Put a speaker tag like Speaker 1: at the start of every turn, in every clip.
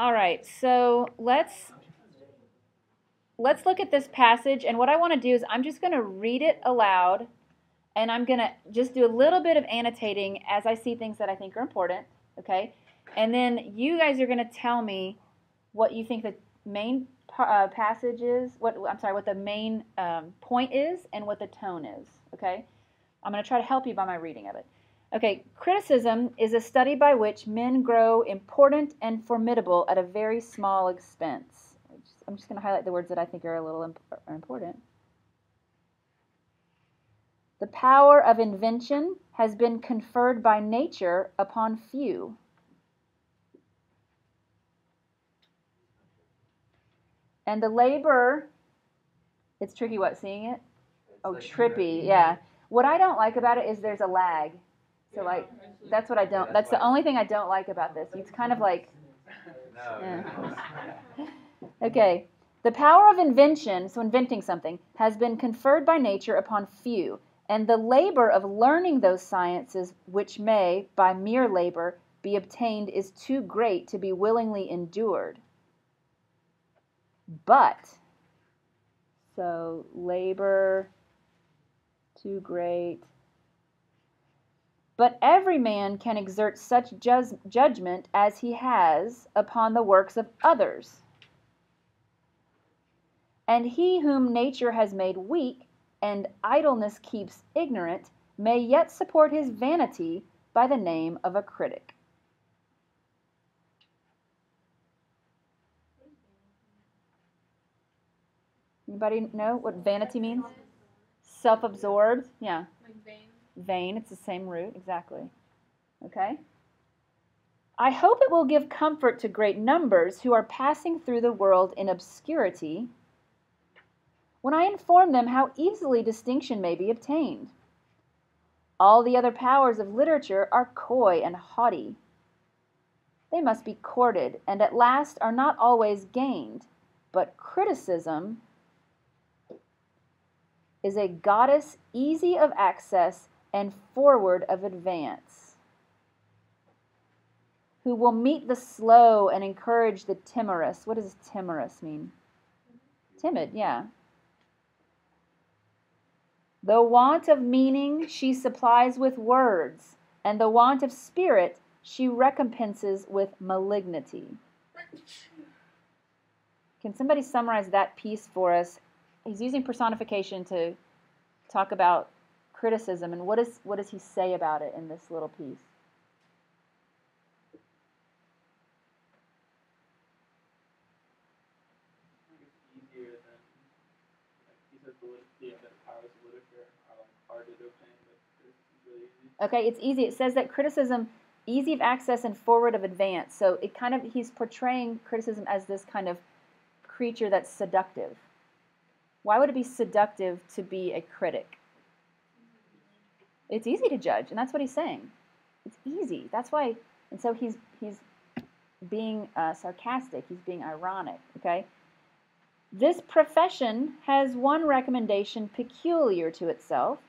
Speaker 1: All right, so let's look at this passage, and what I want to do is I'm just going to read it aloud, and I'm going to just do a little bit of annotating as I see things that I think are important, okay? And then you guys are going to tell me what you think the main passage is, what the main point is, and what the tone is, okay? I'm going to try to help you by my reading of it. Okay, criticism is a study by which men grow important and formidable at a very small expense. I'm just going to highlight the words that I think are a little important. The power of invention has been conferred by nature upon few. And the labor, it's tricky what, seeing it? Oh, trippy, yeah. What I don't like about it is there's a lag. So like, that's what I don't, that's the only thing I don't like about this. It's kind of like, yeah. Okay. The power of invention, so inventing something, has been conferred by nature upon few, and the labor of learning those sciences which may, by mere labor, be obtained is too great to be willingly endured. But, so labor, too great. But every man can exert such judgment as he has upon the works of others. And he whom nature has made weak, and idleness keeps ignorant, may yet support his vanity by the name of a critic. Anybody know what vanity means? Self-absorbed, yeah.
Speaker 2: Like vain.
Speaker 1: Vain, it's the same root, exactly. Okay? I hope it will give comfort to great numbers who are passing through the world in obscurity when I inform them how easily distinction may be obtained. All the other powers of literature are coy and haughty. They must be courted, and at last are not always gained, but criticism is a goddess easy of access and forward of advance, who will meet the slow and encourage the timorous. What does timorous mean? Timid, yeah. The want of meaning she supplies with words, and the want of spirit she recompenses with malignity. Can somebody summarize that piece for us? He's using personification to talk about criticism, and what does he say about it in this little piece? Okay, it's easy. It says that criticism, easy of access and forward of advance. So it kind of, he's portraying criticism as this kind of creature that's seductive. Why would it be seductive to be a critic? It's easy to judge, and that's what he's saying. It's easy. That's why, and so he's being sarcastic. He's being ironic, okay? This profession has one recommendation peculiar to itself,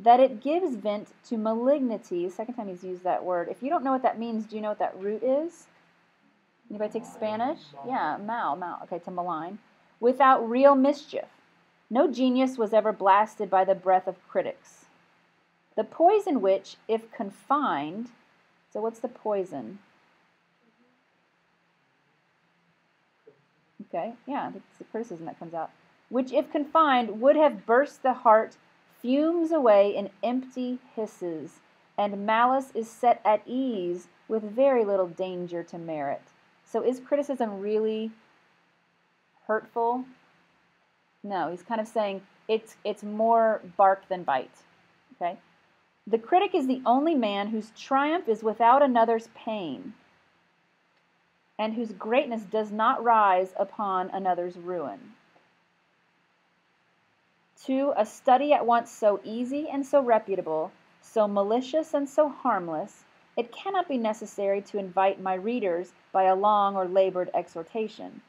Speaker 1: that it gives vent to malignity. Second time he's used that word. If you don't know what that means, do you know what that root is? Anybody take Spanish? Yeah, mal. Okay, to malign. Without real mischief. No genius was ever blasted by the breath of critics. The poison which, if confined, so what's the poison? Okay, yeah, that's the criticism that comes out. Which, if confined, would have burst the heart, fumes away in empty hisses, and malice is set at ease with very little danger to merit. So is criticism really hurtful? No, he's kind of saying it's more bark than bite. Okay? The critic is the only man whose triumph is without another's pain, and whose greatness does not rise upon another's ruin. 2. A study at once so easy and so reputable, so malicious and so harmless, it cannot be necessary to invite my readers by a long or labored exhortation.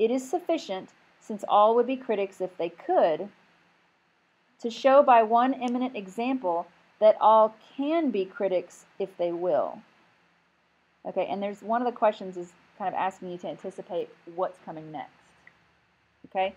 Speaker 1: It is sufficient, since all would be critics if they could, to show by one eminent example that all can be critics if they will. Okay, and there's one of the questions is kind of asking you to anticipate what's coming next. Okay,